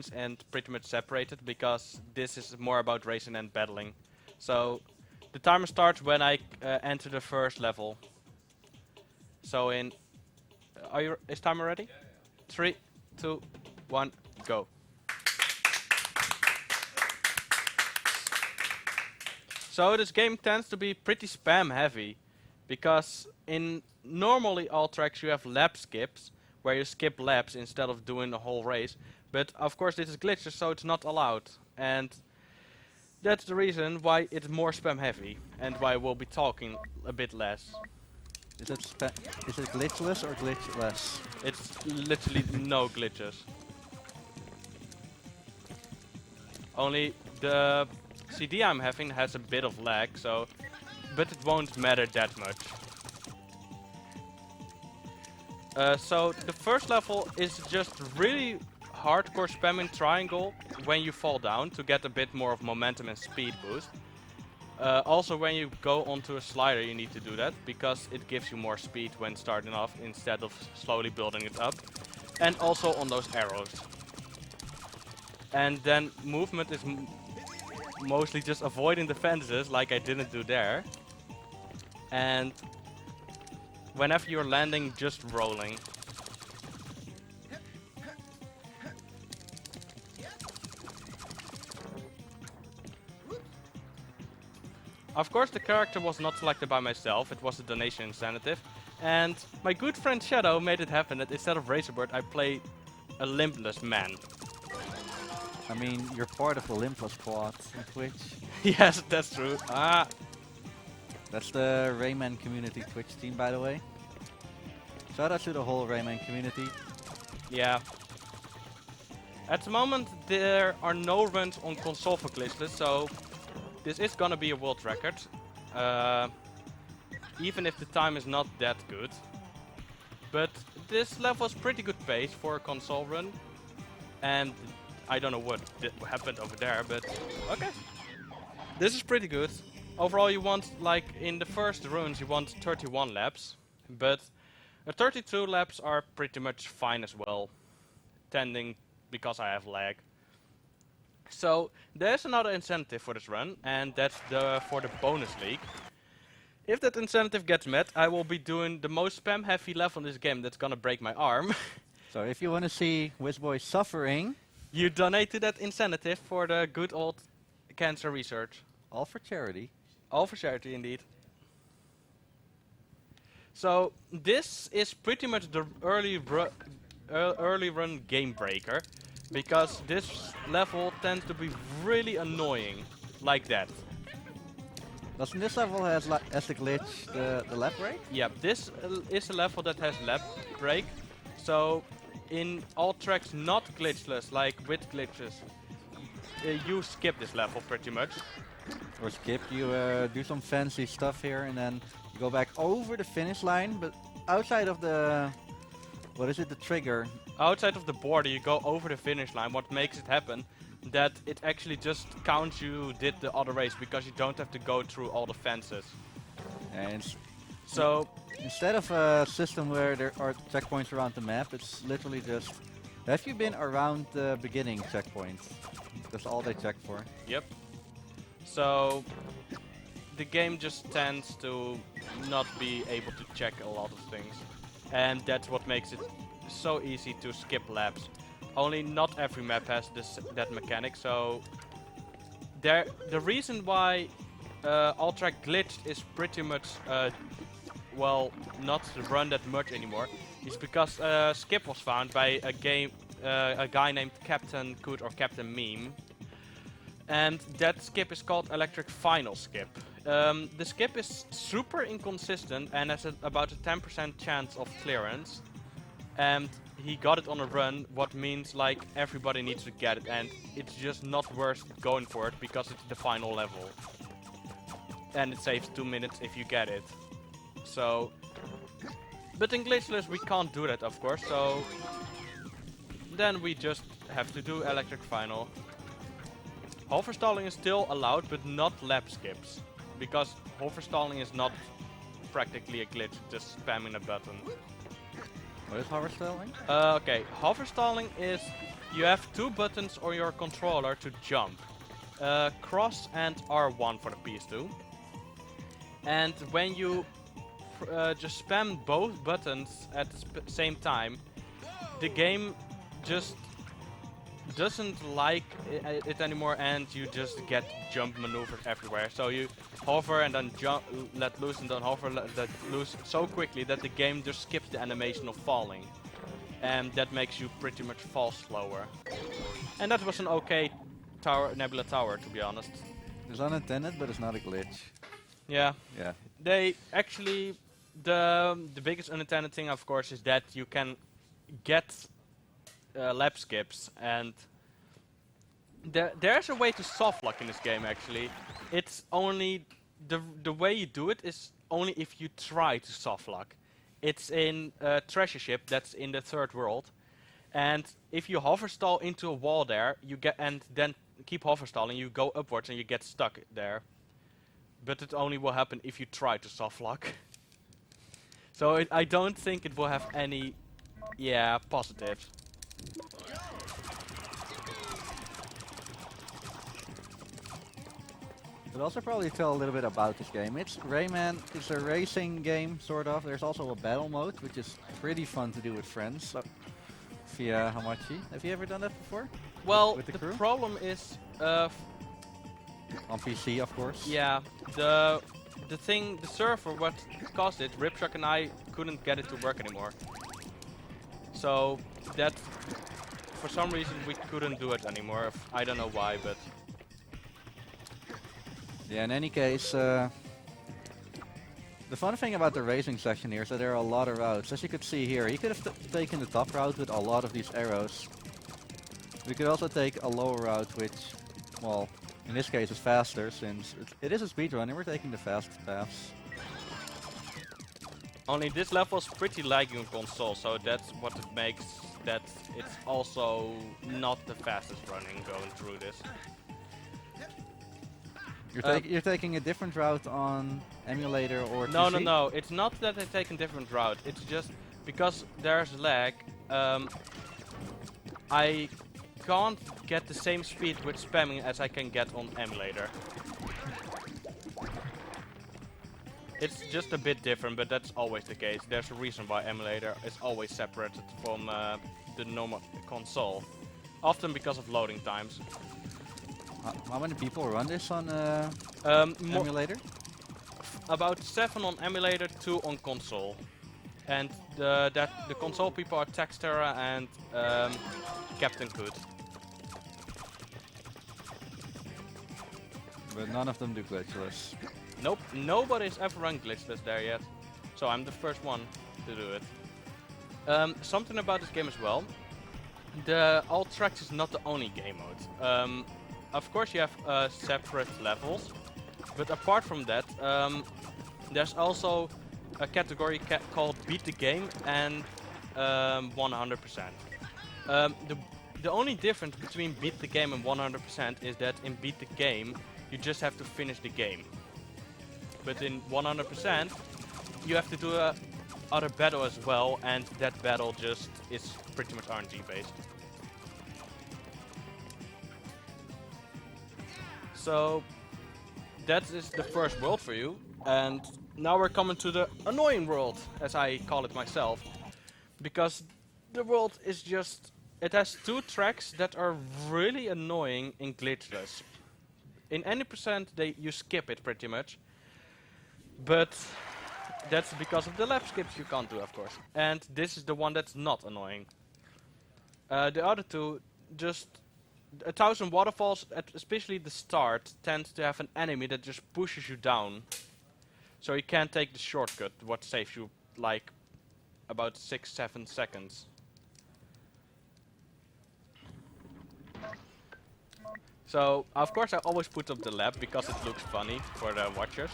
games and pretty much separated because this is more about racing and battling. So the timer starts when I enter the first level. So in, is timer ready? 3, 2, 1, go. So this game tends to be pretty spam heavy, because in normally all tracks you have lap skips, where you skip laps instead of doing the whole race. But of course this is glitches, so it's not allowed. And that's the reason why it's more spam heavy, and why we'll be talking a bit less. Is it glitchless or glitchless? It's literally no glitches. Only the CD I'm having has a bit of lag, so, but it won't matter that much. So the first level is just really hardcore spamming triangle when you fall down to get a bit more of momentum and speed boost. Also when you go onto a slider you need to do that, because it gives you more speed when starting off instead of slowly building it up. And also on those arrows. And then movement is mostly just avoiding the fences, like I didn't do there. And whenever you're landing, just rolling. Of course the character was not selected by myself, it was a donation incentive. And my good friend Shadow made it happen that instead of Razorbird I play a limbless man. I mean, you're part of the Limpless squad on Twitch. Yes, that's true. Ah. That's the Rayman community Twitch team, by the way. Shout out to the whole Rayman community. Yeah. At the moment there are no runs on console for glitchless, so this is gonna be a world record. Even if the time is not that good. But this level is pretty good pace for a console run. And I don't know what happened over there, but okay. This is pretty good. Overall you want, like in the first runs you want 31 laps. But 32 laps are pretty much fine as well. Tending because I have lag. So there's another incentive for this run, and that's for the bonus league. If that incentive gets met, I will be doing the most spam heavy level in this game that's gonna break my arm. So if you want to see Wizboy suffering, you donate to that incentive for the good old cancer research. all for charity. All for charity indeed. So this is pretty much the early run game breaker, because this level tends to be really annoying, like that. Doesn't this level has the glitch the lap break? Yeah, this is a level that has lap break. So in all tracks not glitchless, like with glitches, you skip this level pretty much. Or skip, you do some fancy stuff here and then you go back over the finish line, but outside of the, what is it, the trigger? Outside of the border you go over the finish line. What makes it happen, that it actually just counts you did the other race, because you don't have to go through all the fences. And so instead of a system where there are checkpoints around the map, it's literally just, have you been around the beginning checkpoints? That's all they check for. Yep. So the game just tends to not be able to check a lot of things, and that's what makes it so easy to skip laps. Only not every map has that mechanic, so the reason why all track glitched is pretty much well, not run that much anymore, is because skip was found by a guy named Captain Coot or Captain Meme. And that skip is called Electric Final Skip. The skip is super inconsistent and has about a 10% chance of clearance. And he got it on a run, what means like everybody needs to get it, and it's just not worth going for it because it's the final level. And it saves 2 minutes if you get it. So, but in glitchless we can't do that, of course, so then we just have to do Electric Final. Hoverstalling is still allowed, but not lap skips, because hoverstalling is not practically a glitch, just spamming a button. What is hoverstalling? Okay, hoverstalling is you have two buttons on your controller to jump. Cross and R1 for the PS2. And when you just spam both buttons at the same time, the game just doesn't like it anymore, and you just get jump maneuvers everywhere. So you hover and then jump, let loose, and then hover, let loose so quickly that the game just skips the animation of falling. And that makes you pretty much fall slower. And that was an okay Nebula Tower, to be honest. It's unintended, but it's not a glitch. Yeah. Yeah. They actually, the biggest unintended thing, of course, is that you can get lap skips, and there's a way to soft lock in this game. Actually, it's only the way you do it is only if you try to soft lock. It's in a treasure ship that's in the third world, and if you hover stall into a wall there, you get, and then keep hover stalling, you go upwards and you get stuck there. But it only will happen if you try to soft lock. So I don't think it will have any, positives. But also probably tell a little bit about this game. It's Rayman. It's a racing game, sort of. There's also a battle mode, which is pretty fun to do with friends. Via Hamachi. Have you ever done that before? Well, with the the crew? problem is, On PC, of course. yeah, the server, what caused it, Ripshock and I couldn't get it to work anymore. So that, for some reason, we couldn't do it anymore. I don't know why, but Yeah, in any case, the fun thing about the racing section here is that there are a lot of routes. As you could see here, you could have taken the top route with a lot of these arrows. We could also take a lower route, which, well, in this case is faster, since it is a speedrun and we're taking the fast paths. only this level is pretty laggy on console, so that's what it makes that it's also not the fastest running going through this. You're taking a different route on emulator or No, PC? no, it's not that I take a different route. It's just because there's lag. I can't get the same speed with spamming as I can get on emulator. It's just a bit different, but that's always the case. There's a reason why emulator is always separated from the normal console. Often because of loading times. How many people run this on emulator? About 7 on emulator, 2 on console. And the console people are Textera and Captain Good. But none of them do glitchless. Nope, nobody's ever run glitchless there yet. So I'm the first one to do it. Something about this game as well. The all tracks is not the only game mode. Of course you have separate levels. But apart from that, there's also a category called Beat the Game and 100%. The only difference between Beat the Game and 100% is that in Beat the Game, you just have to finish the game. But in 100%, you have to do a other battle as well, and that battle just is pretty much RNG based. So that is the first world for you, and now we're coming to the annoying world, as I call it myself, because the world is just, it has 2 tracks that are really annoying in glitchless. In any percent, you skip it pretty much, but that's because of the lap skips you can't do, of course. And this is the one that's not annoying. The other 2, just 1,000 waterfalls, especially the start, tends to have an enemy that just pushes you down. So you can't take the shortcut, what saves you like about 6-7 seconds. So, of course I always put up the lap because it looks funny for the watchers.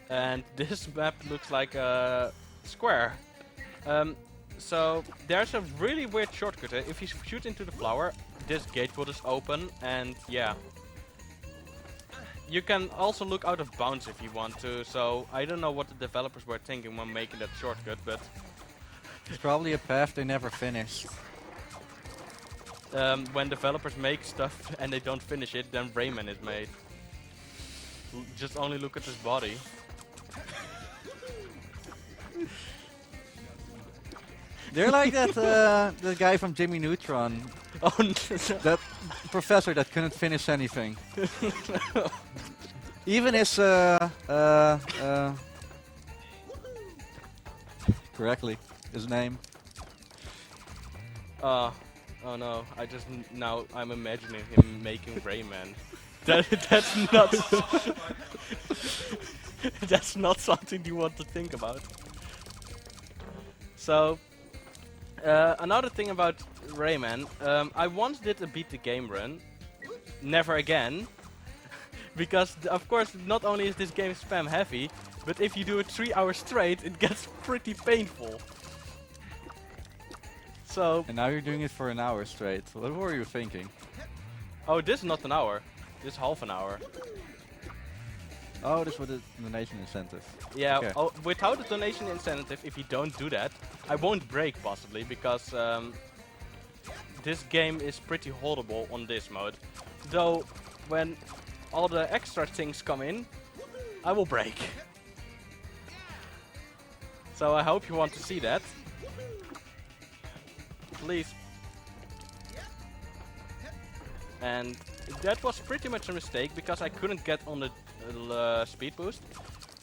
And this map looks like a square. So there's a really weird shortcut. If you shoot into the flower, this gate will just open, and yeah. You can also look out of bounds if you want to, so I don't know what the developers were thinking when making that shortcut, but It's probably a path they never finished. when developers make stuff and they don't finish it, then Rayman is made. Just only look at his body. They're like that the guy from Jimmy Neutron, Oh that professor that couldn't finish anything. Even his correctly, his name. Oh no! Now I'm imagining him making Rayman. That's not that's not something you want to think about. So another thing about Rayman, I once did a beat the game run. Never again. Because of course not only is this game spam heavy, but if you do it 3 hours straight, it gets pretty painful. So, And now you're doing it for an hour straight. What were you thinking? oh, this is not an hour. This is half an hour. Oh, this was the donation incentive. Yeah, Okay. oh, without the donation incentive, if you don't do that, I won't break possibly, because this game is pretty holdable on this mode. Though, when all the extra things come in, I will break. So I hope you want to see that. Please. And that was pretty much a mistake because I couldn't get on the speed boost.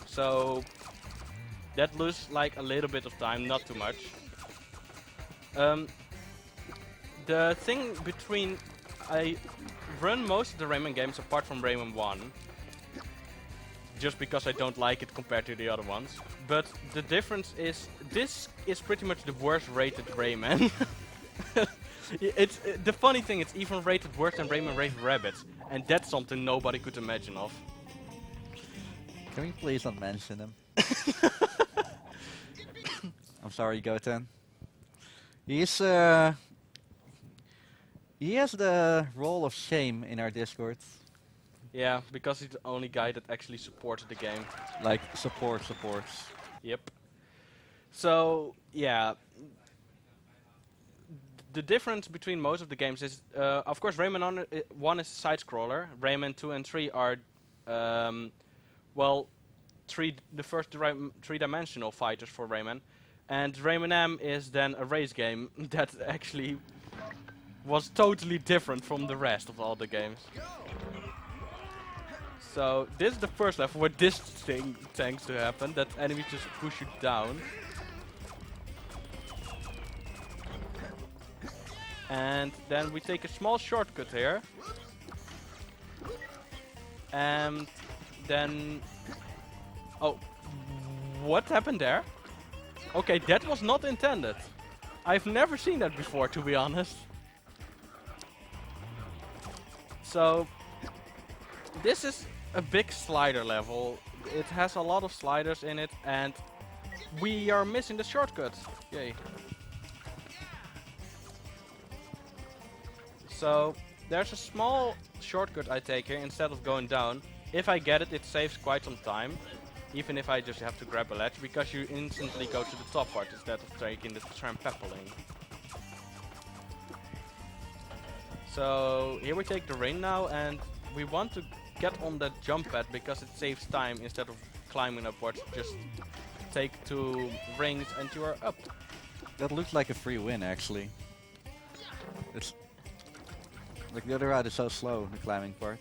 So that loses like a little bit of time, not too much. The thing between I run most of the Rayman games apart from Rayman 1. Just because I don't like it compared to the other ones. But the difference is, this is pretty much the worst rated Rayman. The funny thing, it's even rated worse than Rayman Raving Rabbids. And that's something nobody could imagine of. Can we please not mention him? I'm sorry, Goten. He's he has the role of shame in our Discord. Yeah, because he's the only guy that actually supported the game. Like supports. Yep. So, yeah. The difference between most of the games is, of course, Rayman 1 is a side-scroller. Rayman 2 and 3 are, well, the first three-dimensional fighters for Rayman. And Rayman M is then a race game that actually was totally different from the rest of all the games. So this is the first level where this thing tends to happen, that enemies just push you down. And then we take a small shortcut here. And then... Oh, what happened there? Okay, that was not intended. I've never seen that before, to be honest. So, this is a big slider level. It has a lot of sliders in it, and we are missing the shortcut. Yay. So, there's a small shortcut I take here instead of going down. If I get it, it saves quite some time. Even if I just have to grab a ledge, because you instantly go to the top part instead of taking the trampoline. So here we take the ring now, and we want to get on that jump pad because it saves time instead of climbing upwards. Just take 2 rings and you are up. That looks like a free win, actually. It's like the other route is so slow, the climbing part.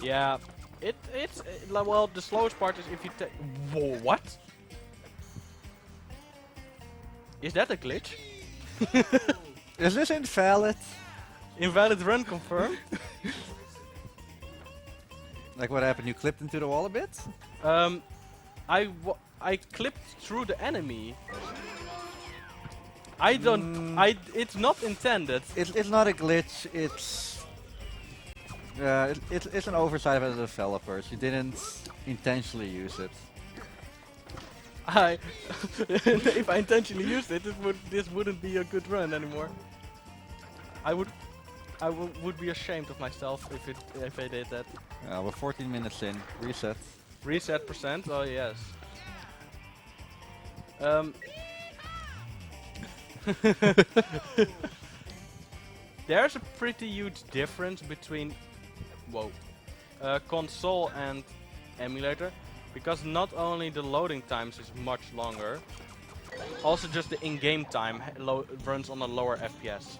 Yeah, it's well, the slowest part is if you take. Whoa, what? Is that a glitch? Is this invalid? Invalid run confirmed. Like what happened? You clipped into the wall a bit? I clipped through the enemy. I don't. It's not intended. It's not a glitch. It's an oversight by the developers. You didn't intentionally use it. If I intentionally used it, this wouldn't be a good run anymore. I would I would be ashamed of myself if I did that. We're 14 minutes in. Reset. Reset percent? Oh yes. Um. There's a pretty huge difference between console and emulator, because not only the loading times is much longer, also just the in-game time runs on a lower FPS.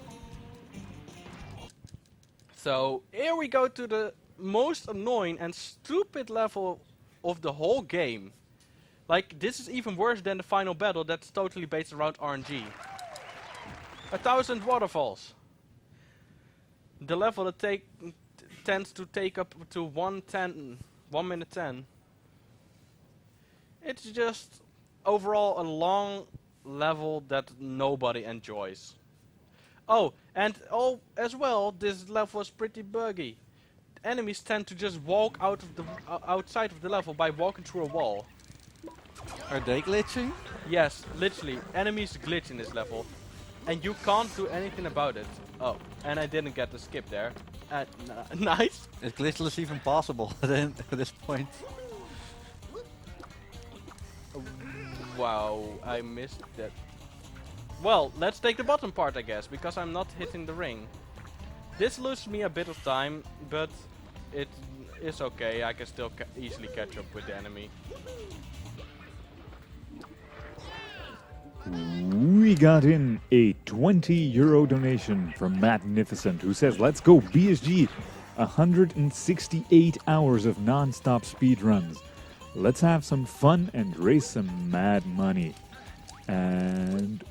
So here we go to the most annoying and stupid level of the whole game. Like, this is even worse than the final battle that's totally based around RNG. 1,000 waterfalls. The level that tends to take up to 1 minute 10. It's just overall a long level that nobody enjoys. Oh, and as well, this level is pretty buggy. Enemies tend to just walk out of the outside of the level by walking through a wall. Are they glitching? Yes, literally, enemies glitch in this level, and you can't do anything about it. Oh, and I didn't get the skip there. Nice. Is glitchless even possible then at this point? Wow, I missed that. Well, let's take the bottom part, I guess, because I'm not hitting the ring. This loses me a bit of time, but it is okay. I can still easily catch up with the enemy. We got in a €20 donation from Magnificent, who says, "Let's go BSG, 168 hours of non-stop speedruns. Let's have some fun and raise some mad money." And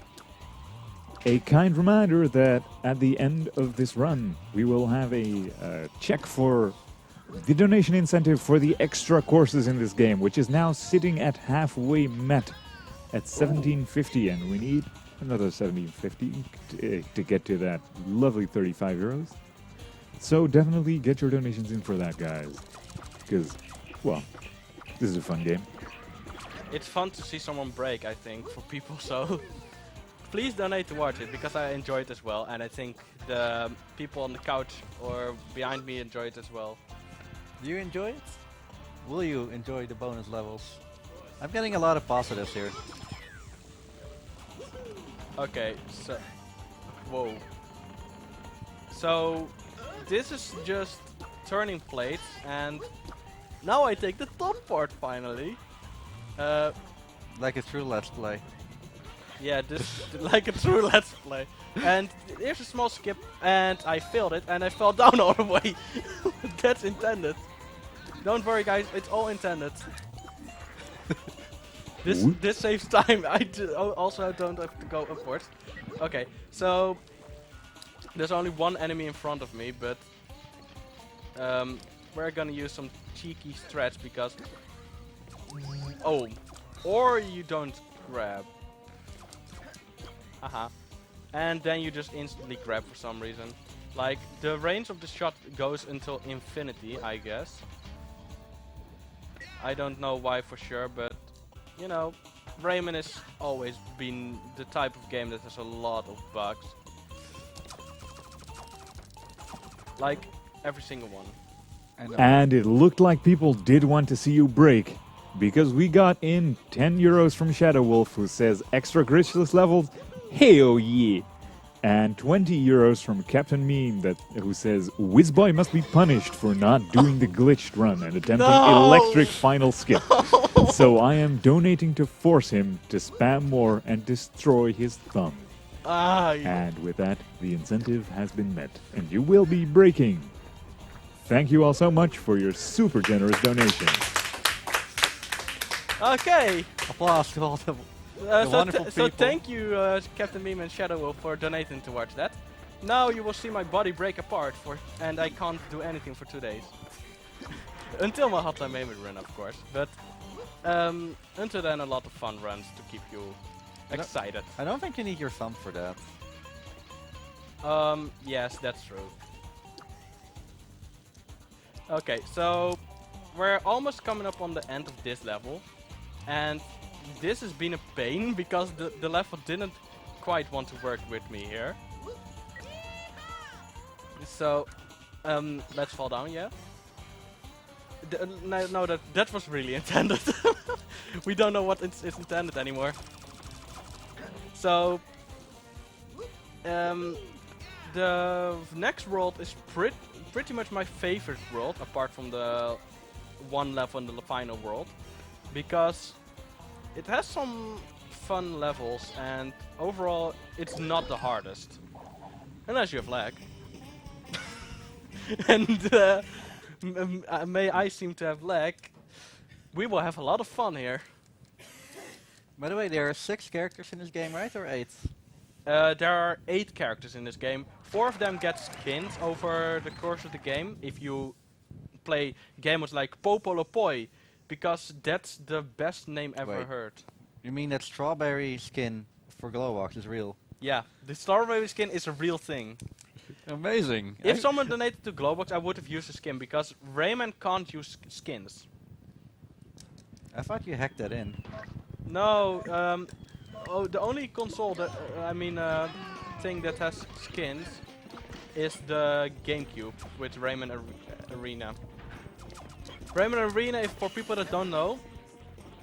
a kind reminder that at the end of this run, we will have a check for the donation incentive for the extra courses in this game, which is now sitting at halfway met at 1750, and we need another 1750 to get to that lovely €35. So definitely get your donations in for that, guys, because, well, this is a fun game. It's fun to see someone break, I think, for people, so please donate to watch it, because I enjoy it as well, and I think the people on the couch or behind me enjoy it as well. Do you enjoy it? Will you enjoy the bonus levels? I'm getting a lot of positives here. Okay, so... Whoa. So, this is just turning plates, and now I take the top part finally. Like a true Let's Play. Yeah, this like a true Let's Play. And here's a small skip, and I failed it, and I fell down all the way. That's intended. Don't worry, guys, it's all intended. This saves time. Also I don't have to go upwards. Okay, so there's only one enemy in front of me, but we're gonna use some cheeky stretch because or you don't grab. And then you just instantly grab for some reason. Like, the range of the shot goes until infinity, I guess. I don't know why for sure, but you know, Rayman has always been the type of game that has a lot of bugs. Like, every single one. And it looked like people did want to see you break, because we got in €10 from Shadow Wolf, who says extra glitchless levels, hell yeah. And €20 from Captain Meme, who says Wizboy must be punished for not doing the glitched run and attempting electric final skip. So I am donating to force him to spam more and destroy his thumb. And with that, the incentive has been met, and you will be breaking. Thank you all so much for your super generous donation. Okay. Applause to all the wonderful people. So thank you, Captain Meme and Shadow Wolf, for donating to watch that. Now you will see my body break apart, and I can't do anything for 2 days. Until my Hotline Miami run, of course. But until then, a lot of fun runs to keep you excited. I don't think you need your thumb for that. Yes, that's true. Okay, so we're almost coming up on the end of this level, and this has been a pain because the level didn't quite want to work with me here. So, let's fall down, yeah? No, that was really intended. We don't know what it's intended anymore. So, the next world is pretty much my favorite world, apart from the one level in the final world, because it has some fun levels and overall it's not the hardest, unless you have lag. And may I seem to have lag, we will have a lot of fun here. By the way, there are 6 characters in this game, right? Or 8? There are 8 characters in this game. 4 of them get skins over the course of the game if you play games like Popolopoi, because that's the best name ever Wait. heard. You mean that strawberry skin for Glowbox is real? Yeah, the strawberry skin is a real thing. Amazing. If someone donated to Glowbox, I would have used the skin, because Rayman can't use skins. I thought you hacked that in. No, the only console that, thing that has skins is the GameCube with Rayman Arena. Rayman Arena, if for people that don't know,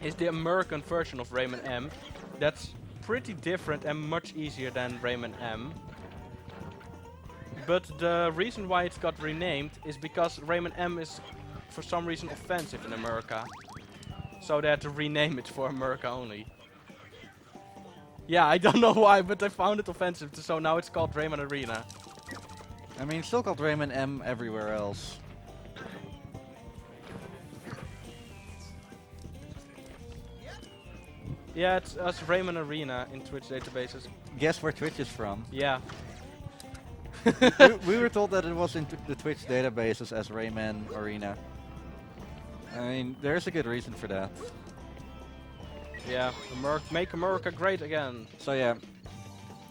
is the American version of Rayman M. That's pretty different and much easier than Rayman M. But the reason why it's got renamed is because Rayman M is for some reason offensive in America. So they had to rename it for America only. Yeah, I don't know why, but I found it offensive, so now it's called Rayman Arena. I mean, it's still called Rayman M everywhere else. Yeah, it's Rayman Arena in Twitch databases. Guess where Twitch is from? Yeah. we were told that it was in the Twitch databases as Rayman Arena. I mean, there's a good reason for that. Yeah, make America great again. So yeah,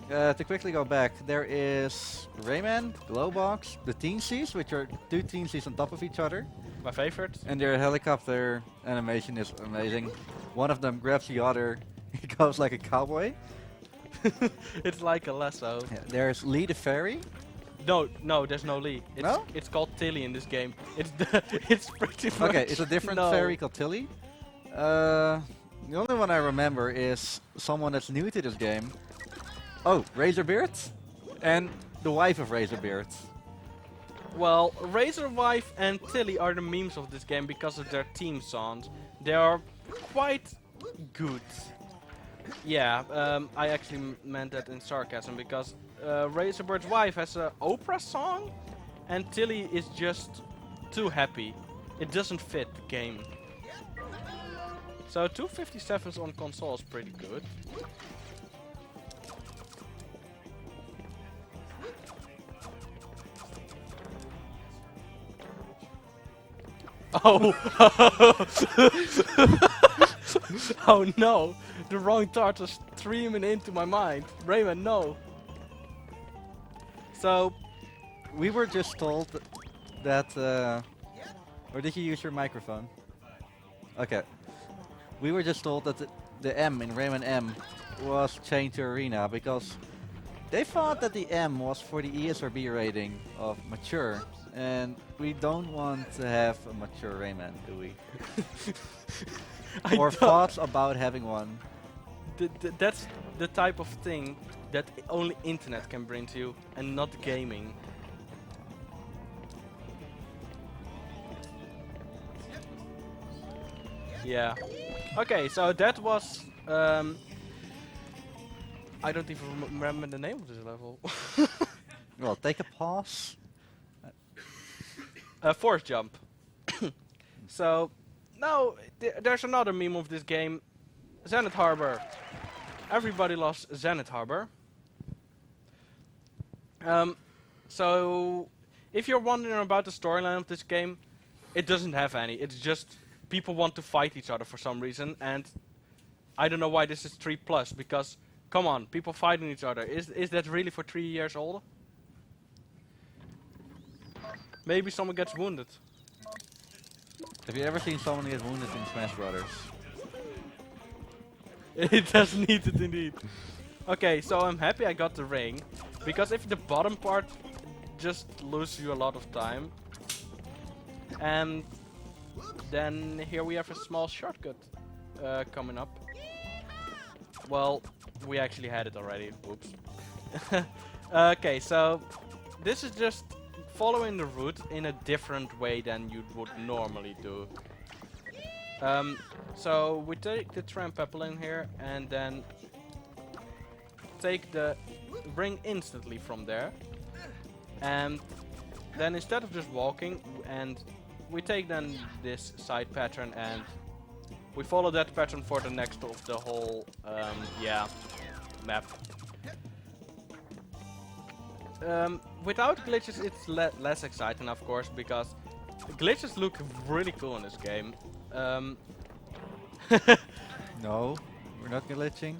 to quickly go back, there is Rayman, Glowbox, the Teensies, which are 2 Teensies on top of each other. My favorite. And their helicopter animation is amazing. One of them grabs the other, he goes like a cowboy. It's like a lasso. Yeah, there's Lee the Fairy. No, there's no Lee. No? It's called Tilly in this game. It's pretty much. Okay, it's a different no. fairy called Tilly. The only one I remember is someone that's new to this game. Oh, Razorbeard, and the wife of Razorbeard. Well, Razorwife and Tilly are the memes of this game because of their theme songs. They are quite good. Yeah, I actually meant that in sarcasm, because Razorbird's wife has an opera song and Tilly is just too happy. It doesn't fit the game. So 257s on console is pretty good. Oh! Oh no! The wrong thoughts are streaming into my mind. Rayman, no! So, We were just told that... or did you use your microphone? Okay. We were just told that the M in Rayman M was changed to Arena because they thought that the M was for the ESRB rating of mature. And we don't want to have a mature Rayman, do we? Or thoughts about having one. That's the type of thing that only internet can bring to you, and not gaming. Yeah. Okay, so that was... I don't even remember the name of this level. Well, take a pause. Force jump. So, now there's another meme of this game. Zenith Harbor. Everybody loves Zenith Harbor. So, if you're wondering about the storyline of this game, it doesn't have any. It's just people want to fight each other for some reason, and I don't know why this is 3+, because, come on, people fighting each other. Is that really for 3 years old? Maybe someone gets wounded. Have you ever seen someone get wounded in Smash Brothers? It does need it indeed. Okay, so I'm happy I got the ring, because if the bottom part just lose you a lot of time. And then here we have a small shortcut coming up. Well, we actually had it already. Whoops. Okay, so this is just following the route in a different way than you would normally do. So we take the trampoline here and then take the ring instantly from there. And then instead of just walking, and we take then this side pattern and we follow that pattern for the next of the whole map. Without glitches it's less exciting, of course, because glitches look really cool in this game. No, we're not glitching.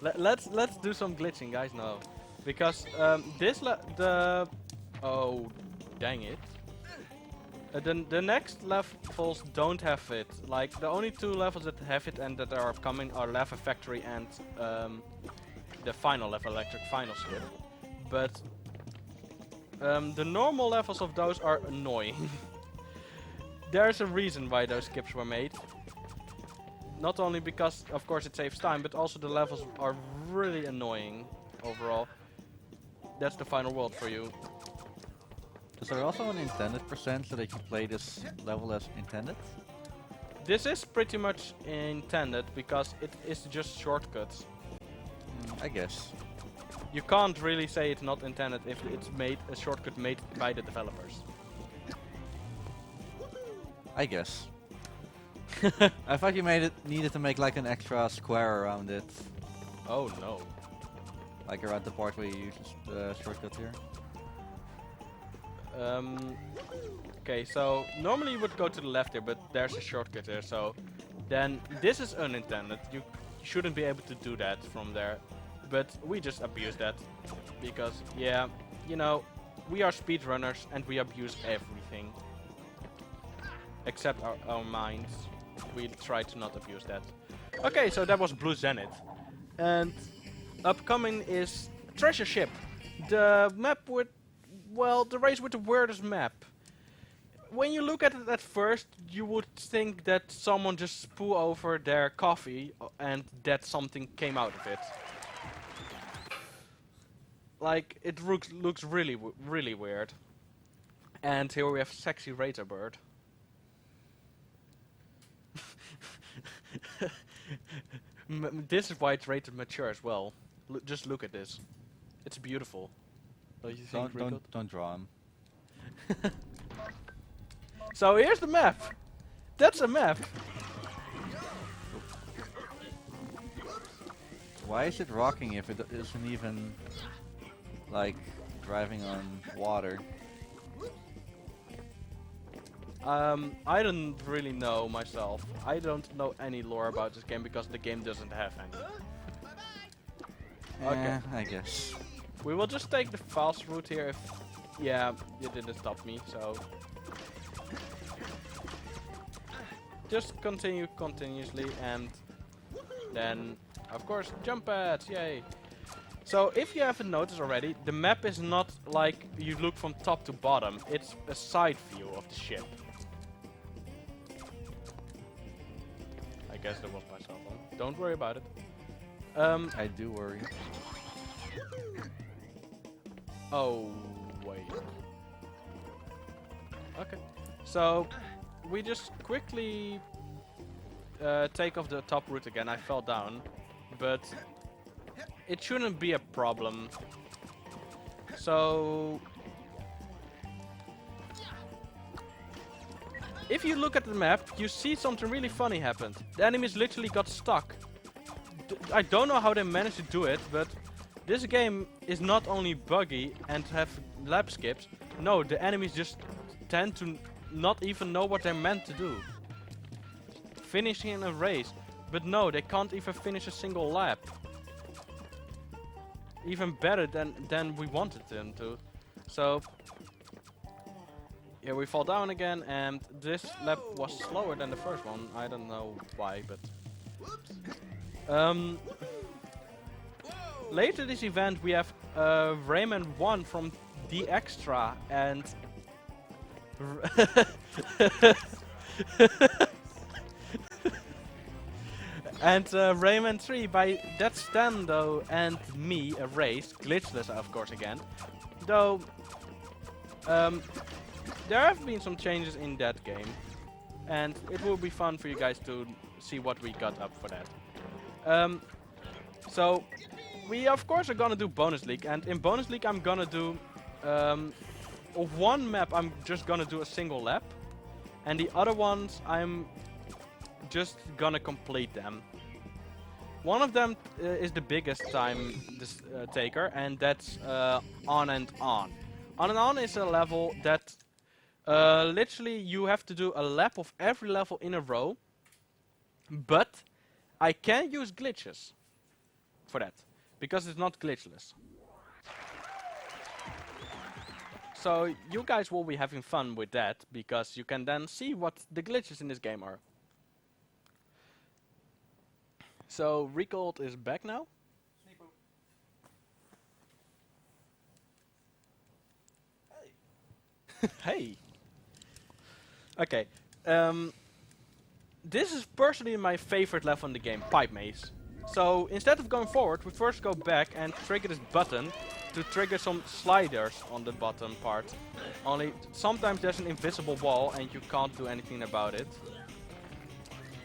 Let's do some glitching, guys. No, because oh, dang it. The next levels don't have it. Like the only two levels that have it and that are upcoming are Lava Factory and the final level, Electric Final Skip. But the normal levels of those are annoying. There's a reason why those skips were made. Not only because, of course, it saves time, but also the levels are really annoying overall. That's the final world for you. Is there also an intended percent so that you play this level as intended? This is pretty much intended because it is just shortcuts. I guess. You can't really say it's not intended if it's made a shortcut made by the developers. I guess. I thought you needed to make like an extra square around it. Oh no. Like around the part where you use the shortcut here. Okay, so normally you would go to the left here, but there's a shortcut here, so then this is unintended. You shouldn't be able to do that from there, but we just abuse that because, yeah, you know, we are speedrunners and we abuse everything except our minds. We try to not abuse that. Okay, so that was Blue Zenith, and upcoming is Treasure Ship, the map with, well, the race with the weirdest map. When you look at it at first, you would think that someone just spilled over their coffee and that something came out of it. Like, it looks really really weird. And here we have Sexy Razor Bird. This is why it's rated mature as well. Just look at this. It's beautiful. Don't you think, Rico? Don't draw him. So here's the map. That's a map. Why is it rocking if it isn't even like driving on water? I don't really know myself. I don't know any lore about this game because the game doesn't have any. Okay. I guess. We will just take the fast route here if... Yeah, you didn't stop me, so... Just continue continuously and then, of course, jump pads, yay! So, if you haven't noticed already, the map is not like you look from top to bottom. It's a side view of the ship. I guess that was my cell phone. Don't worry about it. I do worry. Oh, wait. Okay. So, we just quickly take off the top route again. I fell down, but it shouldn't be a problem. So, if you look at the map, you see something really funny happened. The enemies literally got stuck. I don't know how they managed to do it, but this game is not only buggy and have lap skips. No, the enemies just tend to not even know what they're meant to do. Finishing a race. But no, they can't even finish a single lap. Even better than we wanted them to. So, here we fall down again, and this lap was slower than the first one. I don't know why, but... Later this event we have Rayman 1 from the extra and and Rayman 3 by That's Stan though and me erased, glitchless of course again. Though there have been some changes in that game, and it will be fun for you guys to see what we got up for that. So we of course are gonna do bonus league, and in bonus league I'm gonna do of one map I'm just gonna do a single lap, and the other ones I'm just gonna complete them. One of them is the biggest time taker, and that's On and On. On and On is a level that literally you have to do a lap of every level in a row, but I can use glitches for that, because it's not glitchless. So you guys will be having fun with that, because you can then see what the glitches in this game are. So Recalled is back now. Hey. Okay. This is personally my favorite level in the game, Pipe Maze. So instead of going forward, we first go back and trigger this button to trigger some sliders on the bottom part. Only sometimes there's an invisible wall and you can't do anything about it.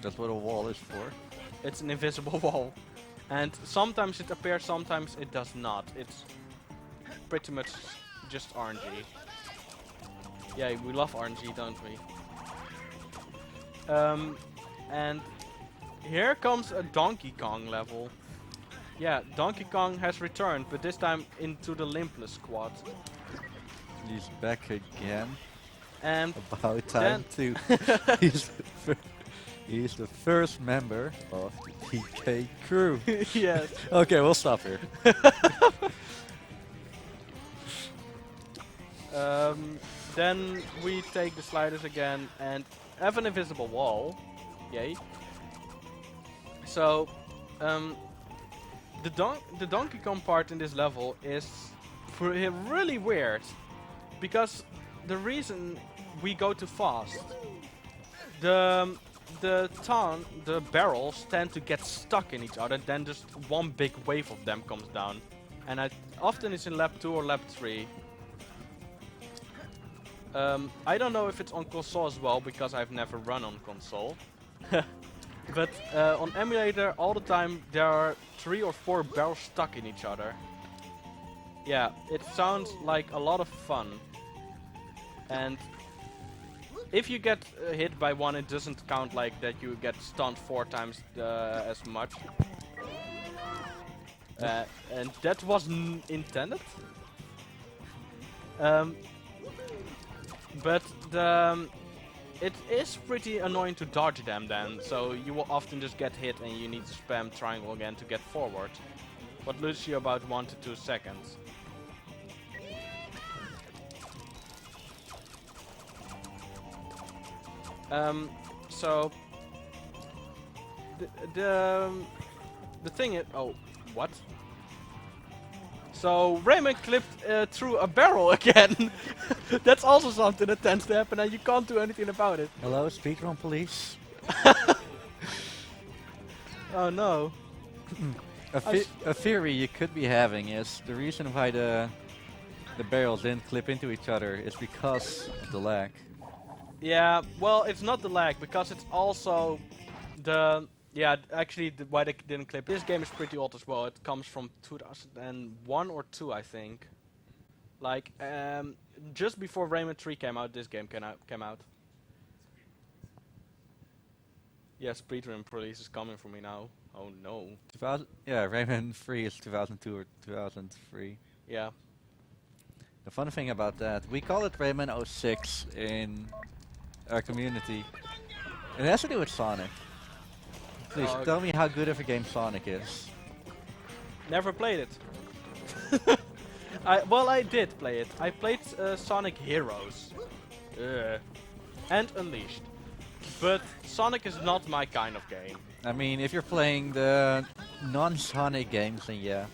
That's what a wall is for. It's an invisible wall. And sometimes it appears, sometimes it does not. It's pretty much just RNG. Yeah, we love RNG, don't we? And here comes a Donkey Kong level. Yeah, Donkey Kong has returned, but this time into the Limpless squad. He's back again. And About time too. He's the first member of the TK crew. yes. Okay, we'll stop here. Then we take the sliders again and have an invisible wall. Yay. So, the Donkey Kong part in this level is really weird, because the reason we go too fast, the barrels tend to get stuck in each other, then just one big wave of them comes down, and often it's in lap 2 or lap 3. I don't know if it's on console as well, because I've never run on console. But on emulator, all the time there are 3 or 4 barrels stuck in each other. Yeah, it sounds like a lot of fun. And if you get hit by one, it doesn't count like that you get stunned 4 times as much. And that wasn't intended. But it is pretty annoying to dodge them then, so you will often just get hit and you need to spam triangle again to get forward. What loses you about 1 to 2 seconds. So the thing is, oh, what? So Rayman clipped through a barrel again. That's also something that tends to happen, and you can't do anything about it. Hello, speedrun police. Oh no. A theory you could be having is the reason why the barrels didn't clip into each other is because of the lag. Yeah, well, it's not the lag, because it's also the... Yeah, actually, why they didn't clip. This game is pretty old as well. It comes from 2001 or 2, I think. Like, just before Rayman 3 came out, this game came out. Yeah, speedrun release is coming for me now. Oh no. Yeah, Rayman 3 is 2002 or 2003. Yeah. The fun thing about that, we call it Rayman 06 in our community. It has to do with Sonic. Please tell me how good of a game Sonic is. Never played it. Well, I did play it. I played Sonic Heroes. And Unleashed. But Sonic is not my kind of game. I mean, if you're playing the non-Sonic games, then yeah.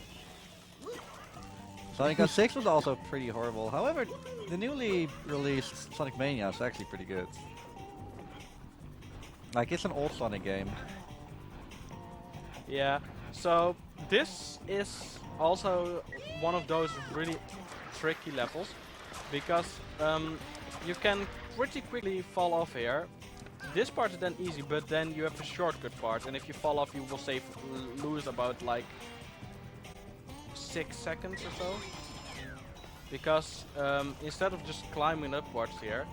Sonic 06 was also pretty horrible. However, the newly released Sonic Mania is actually pretty good. Like, it's an old Sonic game. Yeah, so this is also one of those really tricky levels because you can pretty quickly fall off here. This part is then easy, but then you have the shortcut part, and if you fall off you will lose about like 6 seconds or so. Because instead of just climbing upwards here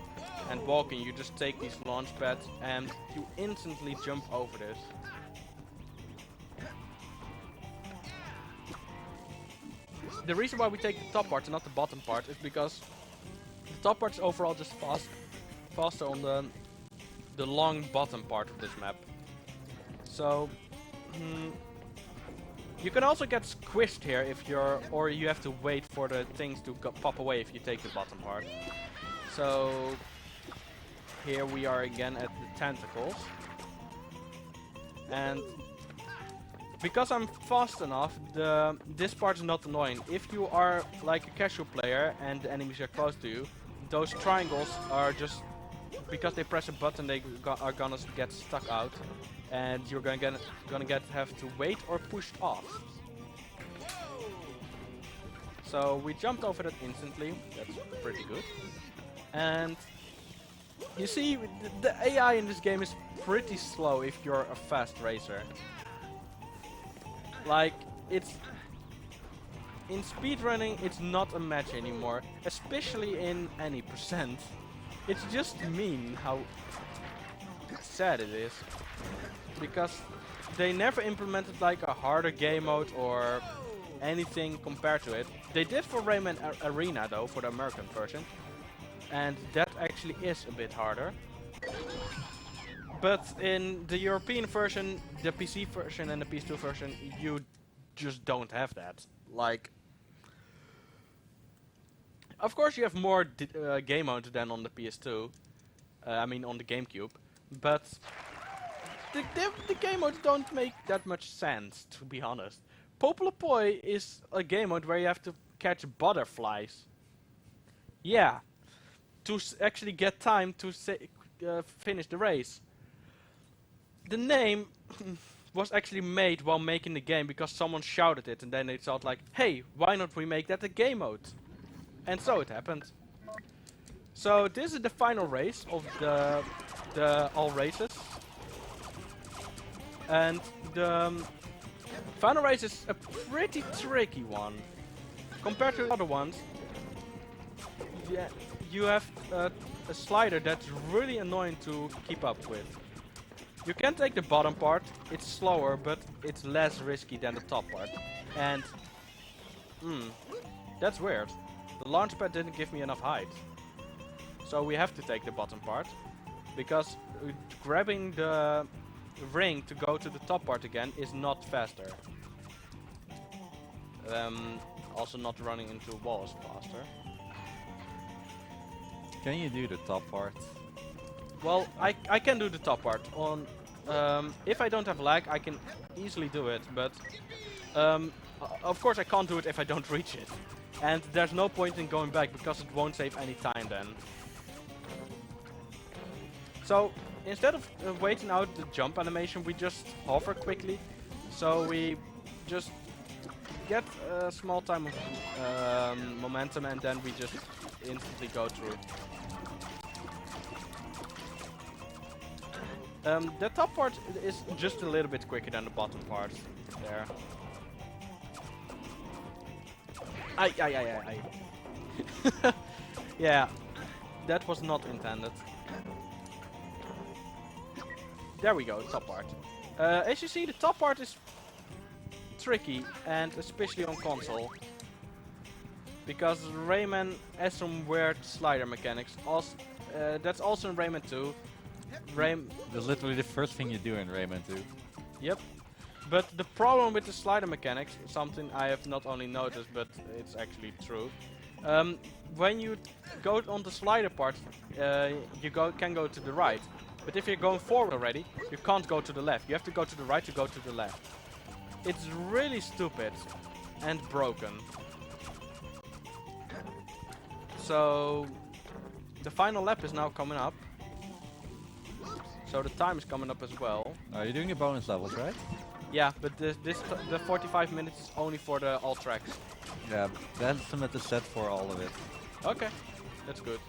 and walking, you just take these launch pads and you instantly jump over this. The reason why we take the top part and not the bottom part is because the top part is overall just faster on the long bottom part of this map. So you can also get squished here if or you have to wait for the things to pop away if you take the bottom part. So here we are again at the tentacles, and because I'm fast enough, this part is not annoying. If you are like a casual player and the enemies are close to you, those triangles are just, because they press a button, they are gonna get stuck out, and you're gonna have to wait or pushed off. So we jumped over that instantly. That's pretty good. And you see, the AI in this game is pretty slow if you're a fast racer. Like, it's in speedrunning, it's not a match anymore, especially in any percent. It's just mean how sad it is, because they never implemented like a harder game mode or anything compared to it. They did for Rayman Arena though, for the American version, and that actually is a bit harder. But in the European version, the PC version and the PS2 version, you just don't have that. Like, of course you have more game mode than on the PS2, I mean on the GameCube, but the game modes don't make that much sense, to be honest. Popular Poi is a game mode where you have to catch butterflies. Yeah, to actually get time to finish the race. The name was actually made while making the game because someone shouted it, and then they thought like, hey, why not we make that a game mode? And so it happened. So this is the final race of the all races. And the final race is a pretty tricky one. Compared to the other ones, yeah, you have a slider that's really annoying to keep up with. You can take the bottom part, it's slower, but it's less risky than the top part. And, that's weird. The launch pad didn't give me enough height. So we have to take the bottom part, because grabbing the ring to go to the top part again is not faster. Also not running into walls faster. Can you do the top part? Well, I can do the top part. On if I don't have lag, I can easily do it, but of course I can't do it if I don't reach it. And there's no point in going back because it won't save any time then. So instead of waiting out the jump animation, we just hover quickly. So we just get a small time of momentum, and then we just instantly go through. The top part is just a little bit quicker than the bottom part there. Ay. Yeah, that was not intended. There we go, top part. As you see, the top part is tricky, and especially on console. Because Rayman has some weird slider mechanics. Also, that's also in Rayman 2. That's literally the first thing you do in Rayman 2. Yep. But the problem with the slider mechanics, something I have not only noticed, but it's actually true. When you go on the slider part, you can go to the right. But if you're going forward already, you can't go to the left. You have to go to the right to go to the left. It's really stupid and broken. So the final lap is now coming up. So the time is coming up as well. You're doing your bonus levels, right? Yeah, but the 45 minutes is only for the all tracks. Yeah, the estimate is set for all of it. Okay, that's good.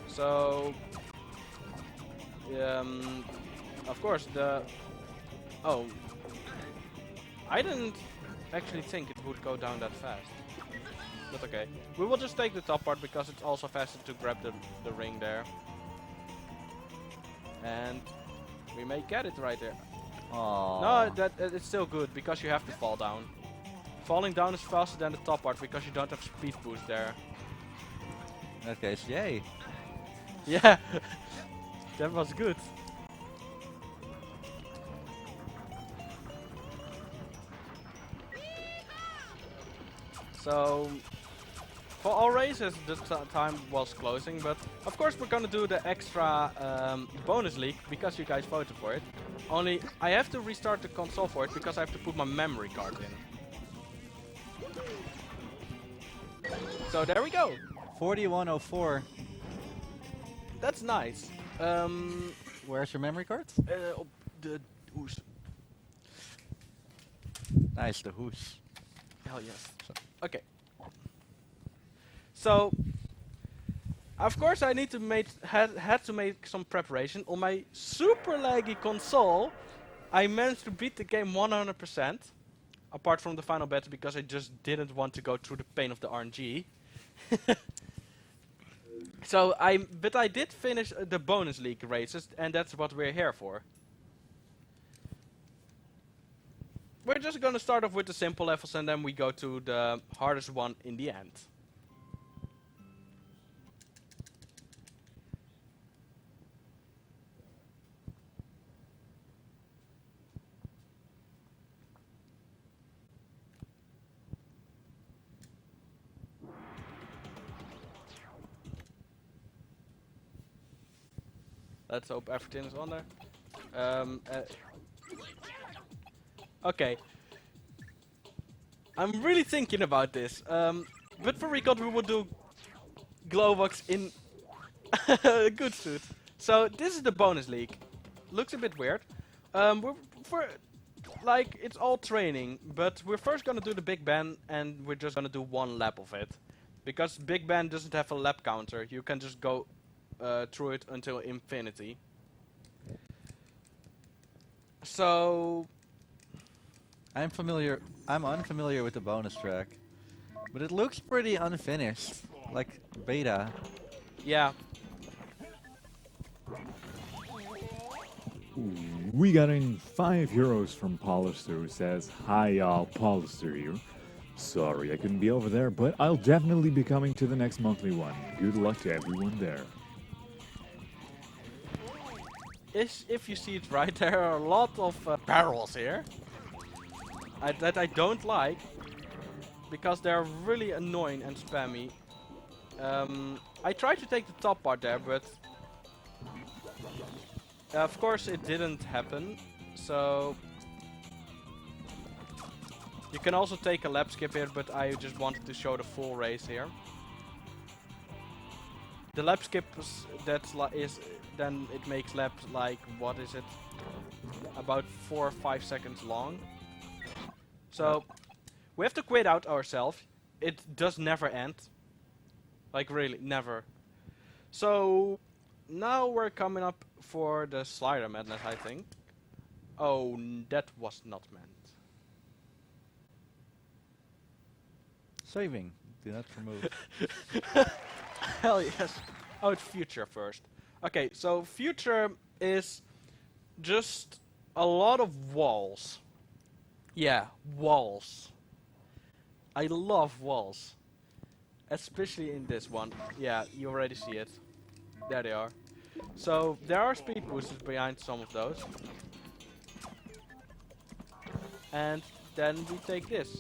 So, of course oh, I didn't actually think it would go down that fast. But okay, we will just take the top part because it's also faster to grab the ring there. And we may get it right there. Aww. No, it's still good because you have to fall down. Falling down is faster than the top part because you don't have speed boost there. In that case, yay. Yeah, that was good. So, for all races the time was closing, but of course we're gonna do the extra bonus league because you guys voted for it. Only I have to restart the console for it because I have to put my memory card in. So there we go. 4104. That's nice. Where's your memory card? Op the hoes. Nice, the hoes. Hell yes. Okay. So, of course, I need to had to make some preparation on my super laggy console. I managed to beat the game 100%, apart from the final battle because I just didn't want to go through the pain of the RNG. So but I did finish the bonus league races, and that's what we're here for. We're just gonna start off with the simple levels, and then we go to the hardest one in the end. Let's hope everything is on there. Okay. I'm really thinking about this. But for record we will do Glowbox in a good suit. So this is the bonus league. Looks a bit weird. Like it's all training, but we're first gonna do the Big Ben, and we're just gonna do one lap of it, because Big Ben doesn't have a lap counter. You can just go through it until infinity. So I'm unfamiliar with the bonus track, but it looks pretty unfinished, like beta. yeah. Ooh, we got in €5 from Polister, who says, "Hi y'all, Polister here. Sorry I couldn't be over there, but I'll definitely be coming to the next monthly one. Good luck to everyone there." If you see it right, there are a lot of barrels here that I don't like, because they're really annoying and spammy. I tried to take the top part there, but of course it didn't happen. So you can also take a lap skip here, but I just wanted to show the full race here. The lap skip then it makes laps like, what is it, about 4 or 5 seconds long. So we have to quit out ourselves. It does never end, like really never. So now we're coming up for the slider madness, I think. Oh, that was not meant. Saving. Do not remove. Hell yes. Oh, it's future first. Okay, so future is just a lot of walls. Yeah, walls. I love walls. Especially in this one. Yeah, you already see it. There they are. So there are speed boosters behind some of those. And then we take this.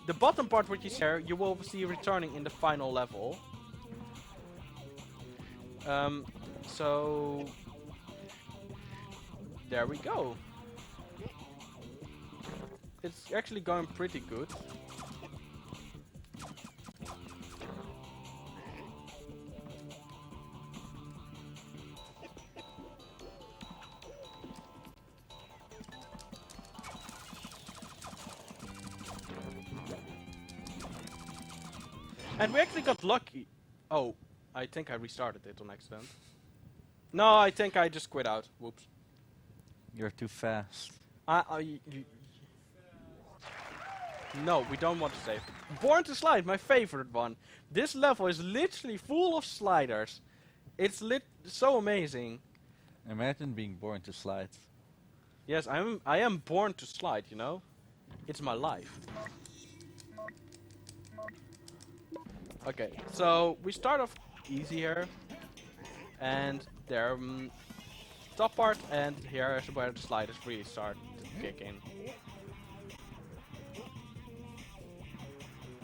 The bottom part which is here, you will see returning in the final level. So there we go. it's actually going pretty good. And we actually got lucky. Oh, I think I restarted it on accident. No, I think I just quit out. Whoops. You're too fast. No, we don't want to save. Born to Slide, my favorite one. This level is literally full of sliders. It's so amazing. Imagine being born to slide. Yes, I am born to slide, you know? It's my life. Okay, so we start off easy here. And there, top part, and here is where the sliders really start to kick in.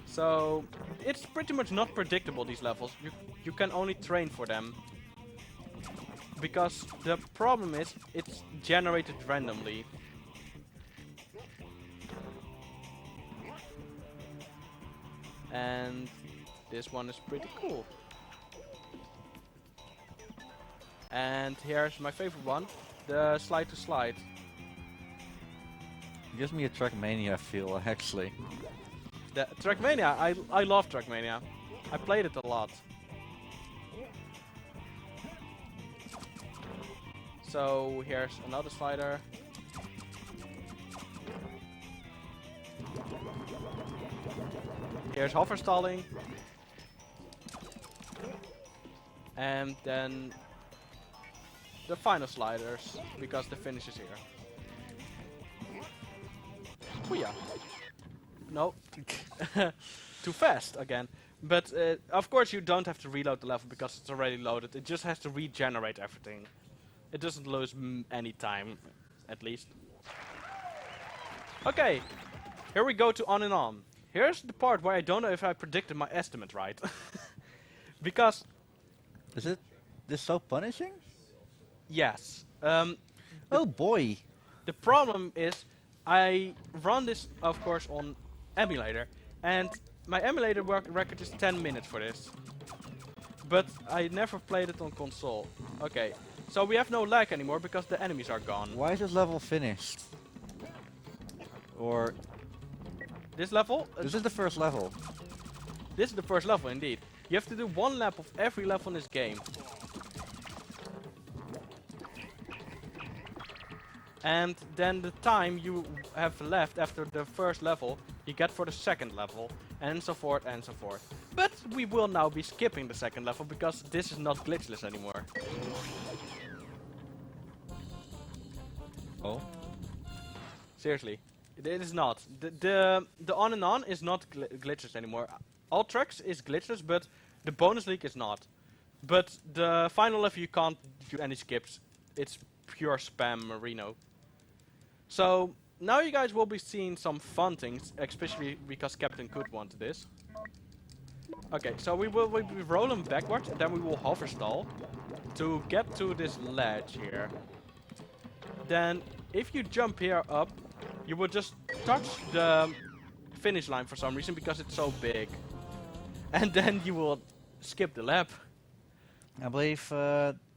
So it's pretty much not predictable, these levels. You can only train for them. Because the problem is it's generated randomly. And this one is pretty cool. And here's my favorite one, the slide to slide. It gives me a Trackmania feel, actually. The Trackmania, I love Trackmania. I played it a lot. So here's another slider. Here's hover stalling. And then the final sliders, because the finish is here. Booyah. No. Too fast again. But of course you don't have to reload the level because it's already loaded. It just has to regenerate everything. It doesn't lose any time, at least. Okay, here we go to on and on. Here's the part where I don't know if I predicted my estimate right. Because... Is it this so punishing? Yes. Oh boy! The problem is, I run this, of course, on emulator, and my emulator record is 10 minutes for this. But I never played it on console. Okay, so we have no lag anymore because the enemies are gone. Why is this level finished? Or... This level? This is the first level. This is the first level, indeed. You have to do one lap of every level in this game. And then the time you have left after the first level, you get for the second level, and so forth and so forth. But we will now be skipping the second level because this is not glitchless anymore. Oh? Seriously, it is not. The on and on is not glitchless anymore. All tracks is glitchless, but the bonus league is not. But the final level you can't do any skips. It's pure spam Marino. So now you guys will be seeing some fun things, especially because Captain Coot wanted this. Okay, so we'll be rolling backwards and then we will hover stall to get to this ledge here. Then if you jump here up, you will just touch the finish line for some reason because it's so big. And then you will skip the lap. I believe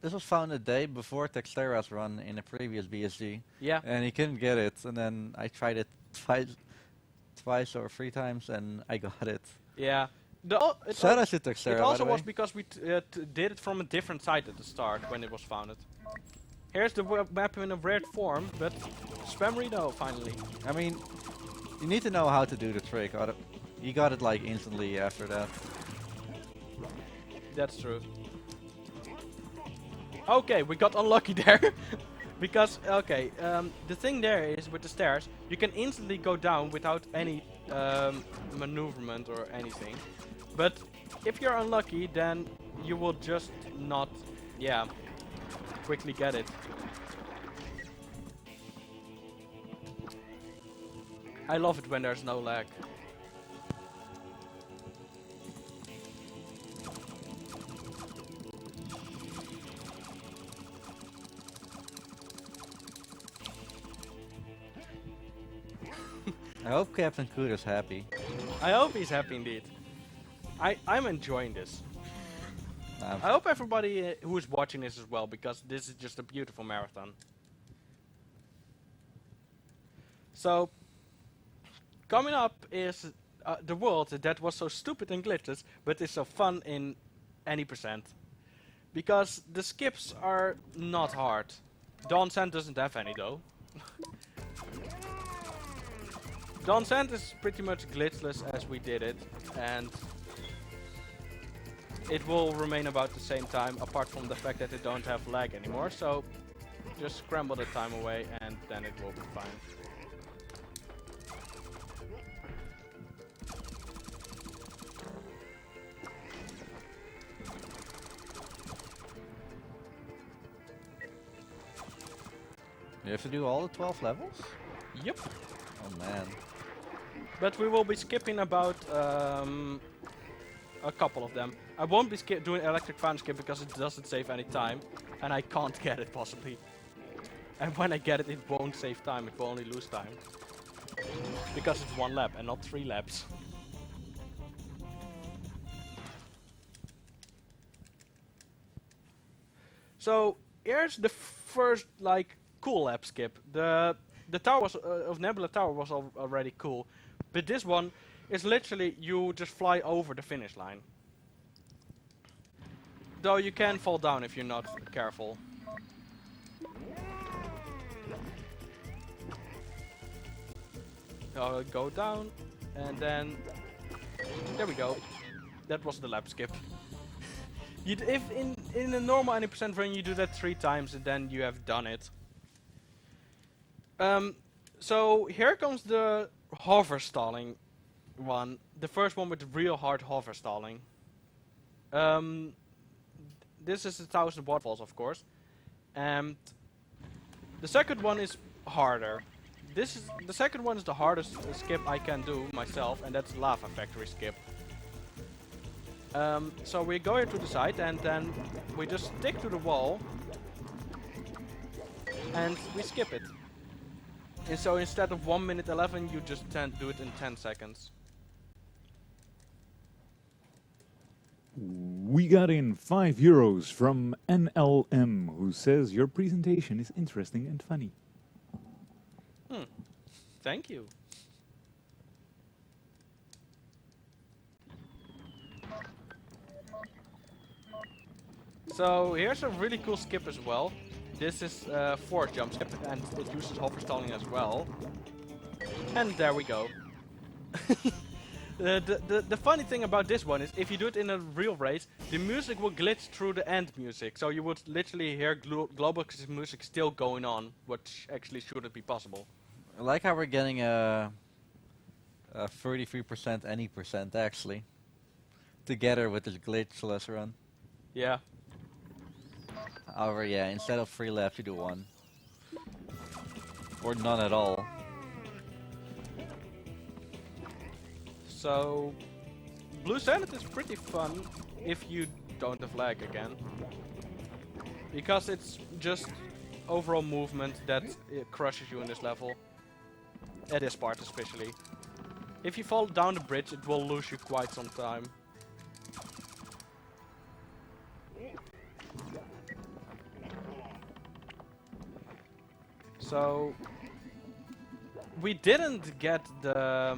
this was found a day before Textera's run in a previous BSG. Yeah. And he couldn't get it, and then I tried it twice or 3 times, and I got it. Yeah. Shout out to Textera, It also by the was way. because we did it from a different site at the start when it was founded. Here's the map in a weird form, but spam Reno finally. I mean, you need to know how to do the trick. You got it like instantly after that. That's true. Okay, we got unlucky there. Because, okay, the thing there is with the stairs, you can instantly go down without any maneuverment or anything. But if you're unlucky, then you will just not, yeah, quickly get it. I love it when there's no lag. I hope Captain Coot is happy. I hope he's happy indeed. I'm enjoying this. I hope everybody who is watching this as well, because this is just a beautiful marathon. So, coming up is the world that was so stupid and glitchless, but is so fun in any percent. Because the skips are not hard. Dawn Sand doesn't have any though. Dawn Sand is pretty much glitchless as we did it, and it will remain about the same time, apart from the fact that it don't have lag anymore, so just scramble the time away and then it will be fine. You have to do all the 12 levels? Yep. Oh man. But we will be skipping about a couple of them. I won't be doing electric fan skip because it doesn't save any time, and I can't get it possibly. And when I get it, it won't save time, it will only lose time. Because it's 1 lap and not 3 laps. So here's the first like cool lap skip. The tower was, of Nebula Tower was already cool, but this one is literally you just fly over the finish line. Though you can fall down if you're not careful. Go down, and then there we go. That was the lap skip. If in a normal 90% run you do that 3 times, and then you have done it. So here comes the hover stalling one. The first one with real hard hover stalling. This is 1,000 waterfalls, of course. And the second one is harder. The second one is the hardest skip I can do myself, and that's Lava Factory skip. So we go here to the side, and then we just stick to the wall, and we skip it. And so instead of 1 minute 11, you just do it in 10 seconds. We got in €5 from NLM, who says your presentation is interesting and funny. Thank you. So here's a really cool skip as well. This is 4 jump skip, and it uses hover stalling as well. And there we go. The funny thing about this one is, if you do it in a real race, the music will glitch through the end music. So you would literally hear global music still going on, which actually shouldn't be possible. I like how we're getting a 33% any percent actually. Together with this glitchless run. Yeah. However, yeah, instead of 3 laps you do 1. Or none at all. So Blue Senate is pretty fun if you don't have lag again. Because it's just overall movement that crushes you in this level. At this part especially. If you fall down the bridge, it will lose you quite some time. So we didn't get the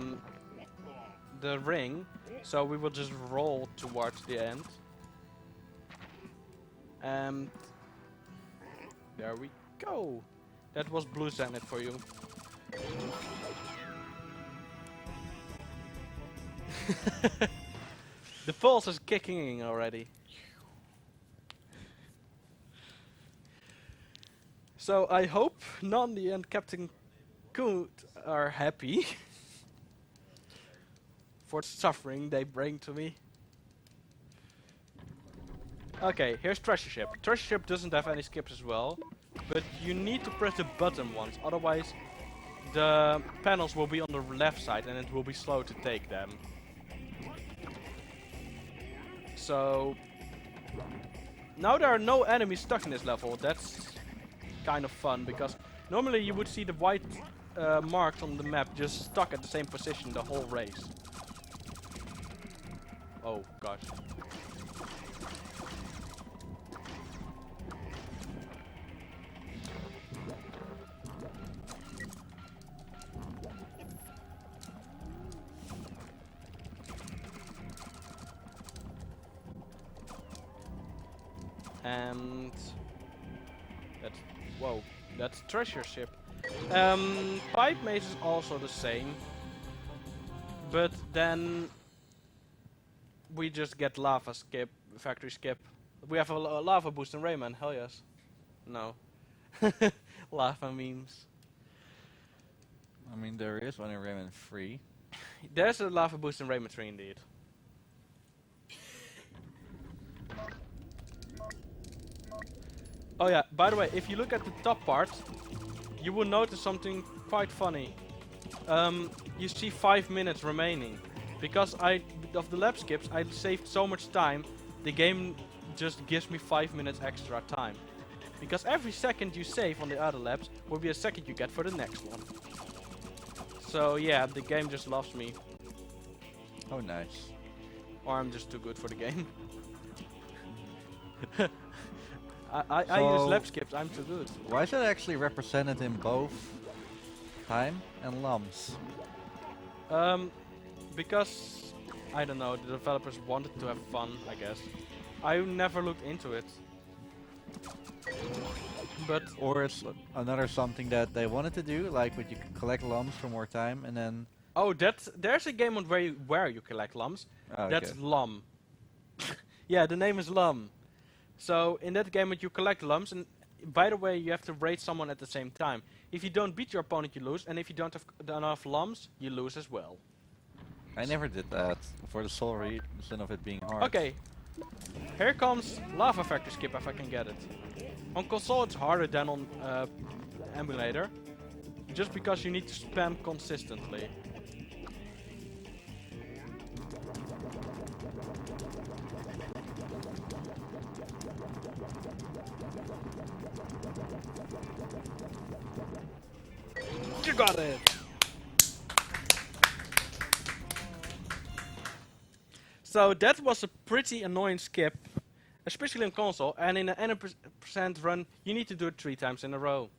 ring, so we will just roll towards the end. And there we go. That was Blue Zenith for you. The pulse is kicking in already. So I hope Nandi and Captain Coot are happy for the suffering they bring to me. Okay, here's Treasure Ship. Treasure Ship doesn't have any skips as well, but you need to press the button once, otherwise the panels will be on the left side and it will be slow to take them. So now there are no enemies stuck in this level. That's kind of fun, because normally you would see the white marks on the map just stuck at the same position the whole race. Oh gosh. And that's, whoa, that's treasure ship. Pipe maze is also the same, but then we just get lava skip, factory skip. We have a lava boost in Rayman, hell yes. No. Lava memes. I mean, there is one in Rayman 3. There's a lava boost in Rayman 3 indeed. Oh yeah, by the way, if you look at the top part, you will notice something quite funny. You see 5 minutes remaining. Because of the lap skips, I saved so much time, the game just gives me 5 minutes extra time. Because every second you save on the other laps will be a second you get for the next one. So yeah, the game just loves me. Oh, nice. Or I'm just too good for the game. I use lap skips, I'm too good. Why is it actually represented in both time and lumps? Because, I don't know, the developers wanted to have fun, I guess. I never looked into it. But Or it's another something that they wanted to do, like with you can collect lumps for more time and then... oh, there's a game on where you collect lumps. Oh, That's okay. Lum. Yeah, the name is Lum. So in that game you collect lumps, and by the way you have to raid someone at the same time. If you don't beat your opponent you lose, and if you don't have enough lumps you lose as well. I never did that, for the sole reason of it being hard. Okay, here comes Lava Factory Skip if I can get it. On console it's harder than on emulator, just because you need to spam consistently. You got it! So that was a pretty annoying skip, especially on console, and in an 90% run you need to do it 3 times in a row.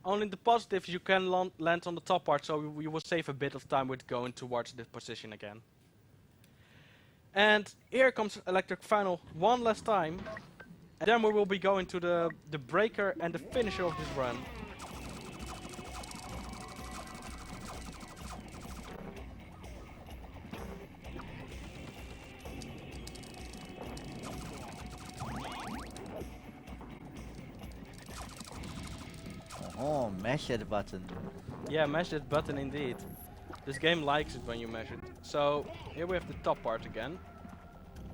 Only the positives you can land on the top part, so you will save a bit of time with going towards the position again. And here comes Electric Final one last time, and then we will be going to the breaker and the finisher of this run. Oh, mash that button. Yeah, mash that button indeed. This game likes it when you mash it. So, here we have the top part again.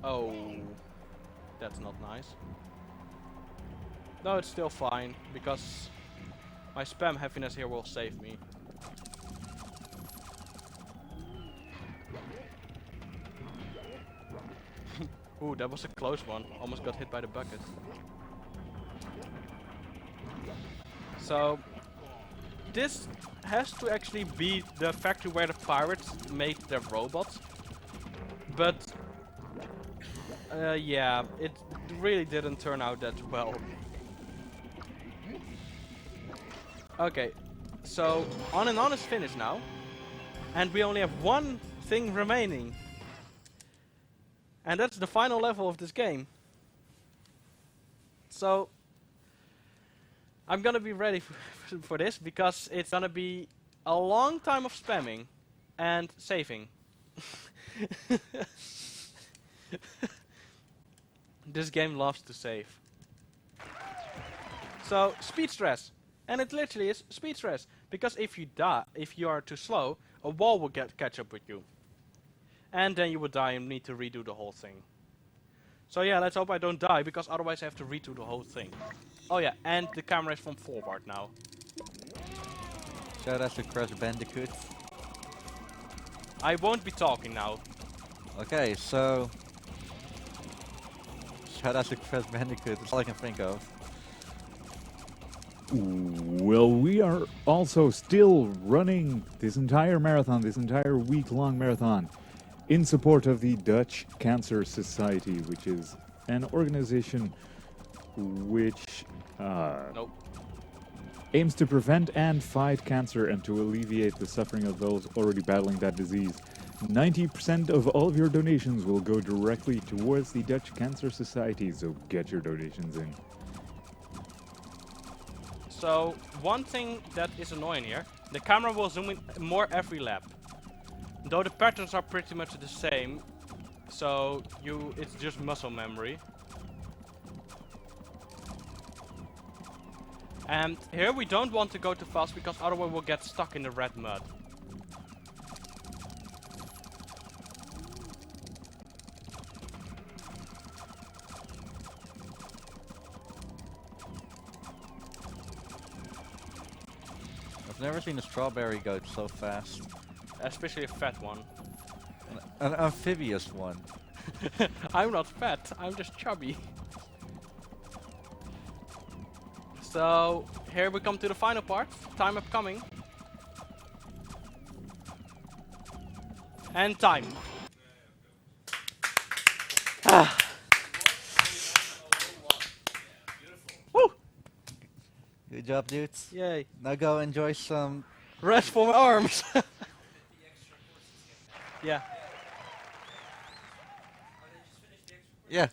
Oh, that's not nice. No, it's still fine, because my spam happiness here will save me. Ooh, that was a close one. Almost got hit by the bucket. So, this has to actually be the factory where the pirates made their robots. But, yeah, it really didn't turn out that well. Okay, so on and on is finished now. And we only have one thing remaining. And that's the final level of this game. So, I'm gonna be ready for this, because it's gonna be a long time of spamming and saving. This game loves to save. So, speed stress. And it literally is speed stress. Because if you die, if you are too slow, a wall will catch up with you. And then you will die and need to redo the whole thing. So yeah, let's hope I don't die, because otherwise I have to redo the whole thing. Oh yeah, and the camera is from forward now. So that's a Crash Bandicoot. I won't be talking now. Okay, so... Shout out to Crash Bandicoot, that's all I can think of. Well, we are also still running this entire marathon, this entire week-long marathon, in support of the Dutch Cancer Society, which is an organization which Nope. aims to prevent and fight cancer and to alleviate the suffering of those already battling that disease. 90% of all of your donations will go directly towards the Dutch Cancer Society, so get your donations in. So, one thing that is annoying here, the camera will zoom in more every lap. Though the patterns are pretty much the same, so it's just muscle memory. And here we don't want to go too fast because otherwise we'll get stuck in the red mud. I've never seen a strawberry go so fast. Especially a fat one. An amphibious one. I'm not fat, I'm just chubby. So, here we come to the final part. Time upcoming. And time. Woo! Good job, dudes. Yay. Now go enjoy some. Rest for my arms. Yeah. Yeah.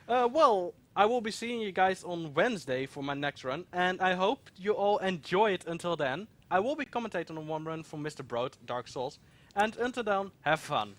Well, I will be seeing you guys on Wednesday for my next run, and I hope you all enjoy it until then. I will be commentating on one run from Mr. Broad, Dark Souls, and until then, have fun.